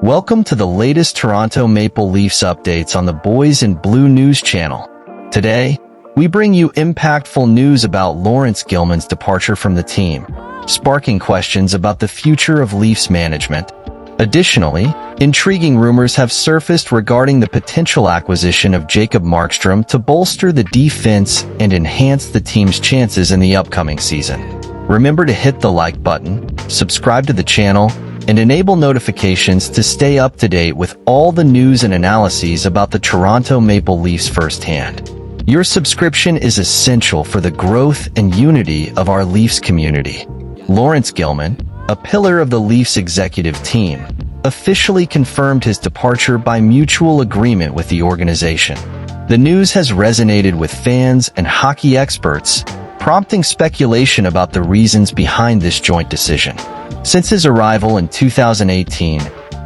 Welcome to the latest Toronto Maple Leafs updates on the Boys in Blue News channel. Today, we bring you impactful news about Lawrence Gilman's departure from the team, sparking questions about the future of Leafs management. Additionally, intriguing rumors have surfaced regarding the potential acquisition of Jacob Markstrom to bolster the defense and enhance the team's chances in the upcoming season. Remember to hit the like button, subscribe to the channel, and enable notifications to stay up to date with all the news and analyses about the Toronto Maple Leafs firsthand. Your subscription is essential for the growth and unity of our Leafs community. Lawrence Gilman, a pillar of the Leafs executive team, officially confirmed his departure by mutual agreement with the organization. The news has resonated with fans and hockey experts, prompting speculation about the reasons behind this joint decision. Since his arrival in 2018,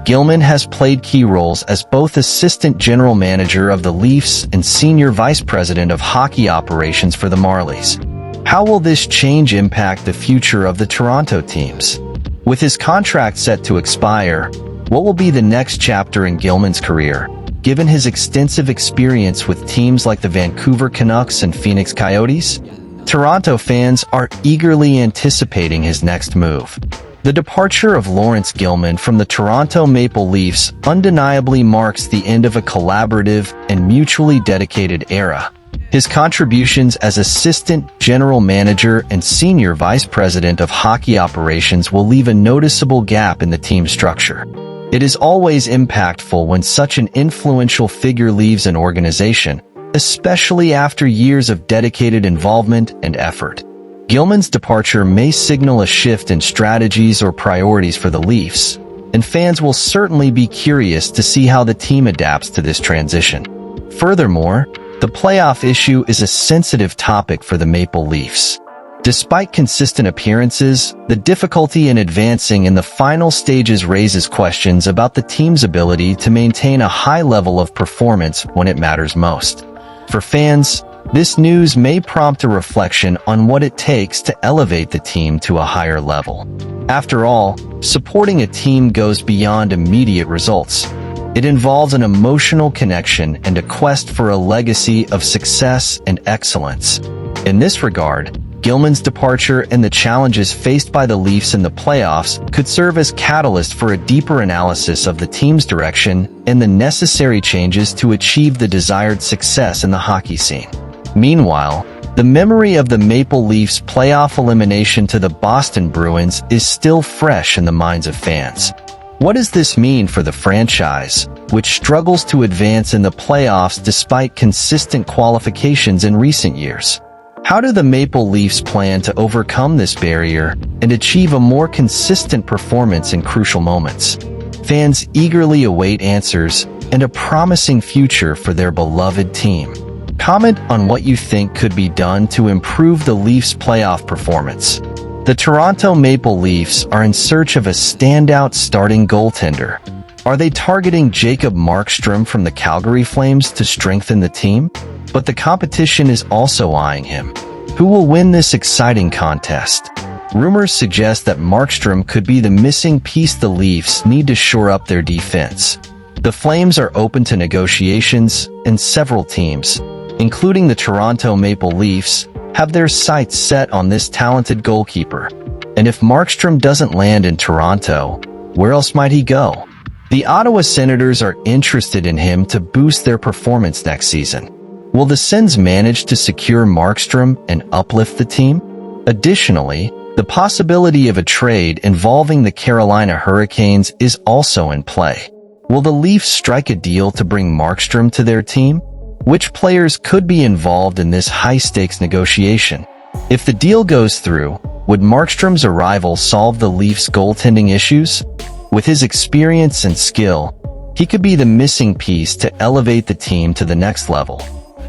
Gilman has played key roles as both assistant general manager of the Leafs and senior vice president of hockey operations for the Marlies. How will this change impact the future of the Toronto teams? With his contract set to expire, what will be the next chapter in Gilman's career, given his extensive experience with teams like the Vancouver Canucks and Phoenix Coyotes? Toronto fans are eagerly anticipating his next move. The departure of Lawrence Gilman from the Toronto Maple Leafs undeniably marks the end of a collaborative and mutually dedicated era. His contributions as assistant general manager and senior vice president of hockey operations will leave a noticeable gap in the team structure. It is always impactful when such an influential figure leaves an organization, especially after years of dedicated involvement and effort. Gilman's departure may signal a shift in strategies or priorities for the Leafs, and fans will certainly be curious to see how the team adapts to this transition. Furthermore, the playoff issue is a sensitive topic for the Maple Leafs. Despite consistent appearances, the difficulty in advancing in the final stages raises questions about the team's ability to maintain a high level of performance when it matters most. For fans, this news may prompt a reflection on what it takes to elevate the team to a higher level. After all, supporting a team goes beyond immediate results. It involves an emotional connection and a quest for a legacy of success and excellence. In this regard, Gilman's departure and the challenges faced by the Leafs in the playoffs could serve as catalyst for a deeper analysis of the team's direction and the necessary changes to achieve the desired success in the hockey scene. Meanwhile, the memory of the Maple Leafs' playoff elimination to the Boston Bruins is still fresh in the minds of fans. What does this mean for the franchise, which struggles to advance in the playoffs despite consistent qualifications in recent years? How do the Maple Leafs plan to overcome this barrier and achieve a more consistent performance in crucial moments? Fans eagerly await answers and a promising future for their beloved team. Comment on what you think could be done to improve the Leafs' playoff performance. The Toronto Maple Leafs are in search of a standout starting goaltender. Are they targeting Jacob Markstrom from the Calgary Flames to strengthen the team? But the competition is also eyeing him. Who will win this exciting contest? Rumors suggest that Markstrom could be the missing piece the Leafs need to shore up their defense. The Flames are open to negotiations, and several teams, including the Toronto Maple Leafs, have their sights set on this talented goalkeeper. And if Markstrom doesn't land in Toronto, where else might he go? The Ottawa Senators are interested in him to boost their performance next season. Will the Sens manage to secure Markstrom and uplift the team? Additionally, the possibility of a trade involving the Carolina Hurricanes is also in play. Will the Leafs strike a deal to bring Markstrom to their team? Which players could be involved in this high-stakes negotiation? If the deal goes through, would Markstrom's arrival solve the Leafs' goaltending issues? With his experience and skill, he could be the missing piece to elevate the team to the next level.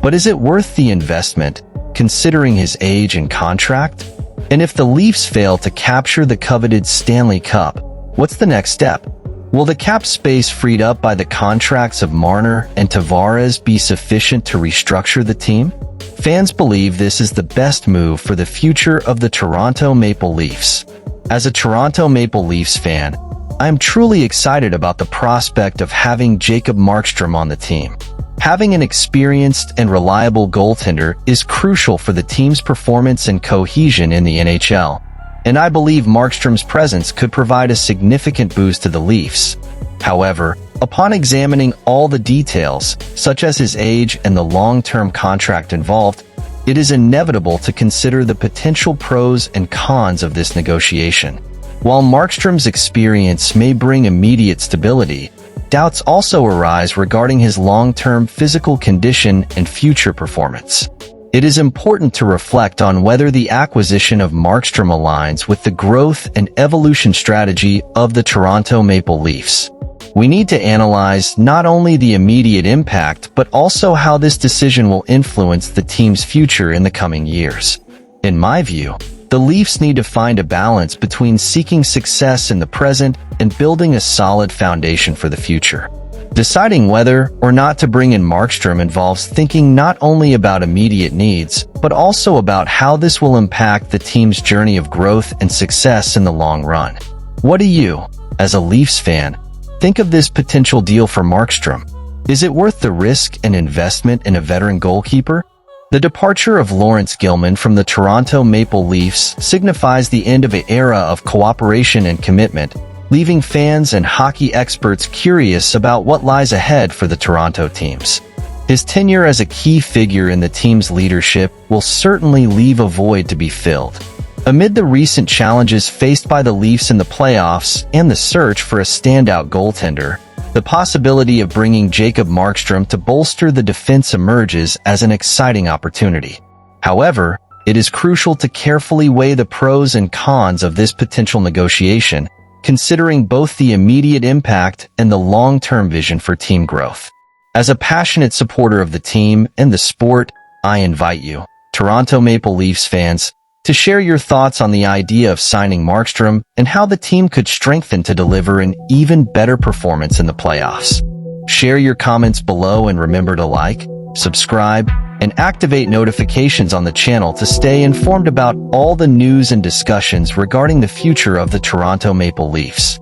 But is it worth the investment, considering his age and contract? And if the Leafs fail to capture the coveted Stanley Cup, what's the next step? Will the cap space freed up by the contracts of Marner and Tavares be sufficient to restructure the team? Fans believe this is the best move for the future of the Toronto Maple Leafs. As a Toronto Maple Leafs fan, I am truly excited about the prospect of having Jacob Markstrom on the team. Having an experienced and reliable goaltender is crucial for the team's performance and cohesion in the NHL, and I believe Markstrom's presence could provide a significant boost to the Leafs. However, upon examining all the details, such as his age and the long-term contract involved, it is inevitable to consider the potential pros and cons of this negotiation. While Markstrom's experience may bring immediate stability, doubts also arise regarding his long-term physical condition and future performance. It is important to reflect on whether the acquisition of Markstrom aligns with the growth and evolution strategy of the Toronto Maple Leafs. We need to analyze not only the immediate impact, but also how this decision will influence the team's future in the coming years. In my view, the Leafs need to find a balance between seeking success in the present and building a solid foundation for the future. Deciding whether or not to bring in Markstrom involves thinking not only about immediate needs, but also about how this will impact the team's journey of growth and success in the long run. What do you, as a Leafs fan, think of this potential deal for Markstrom? Is it worth the risk and investment in a veteran goalkeeper? The departure of Lawrence Gilman from the Toronto Maple Leafs signifies the end of an era of cooperation and commitment, leaving fans and hockey experts curious about what lies ahead for the Toronto teams. His tenure as a key figure in the team's leadership will certainly leave a void to be filled. Amid the recent challenges faced by the Leafs in the playoffs and the search for a standout goaltender, the possibility of bringing Jacob Markstrom to bolster the defense emerges as an exciting opportunity. However, it is crucial to carefully weigh the pros and cons of this potential negotiation, considering both the immediate impact and the long-term vision for team growth. As a passionate supporter of the team and the sport, I invite you, Toronto Maple Leafs fans, to share your thoughts on the idea of signing Markstrom and how the team could strengthen to deliver an even better performance in the playoffs. Share your comments below and remember to like, subscribe, and activate notifications on the channel to stay informed about all the news and discussions regarding the future of the Toronto Maple Leafs.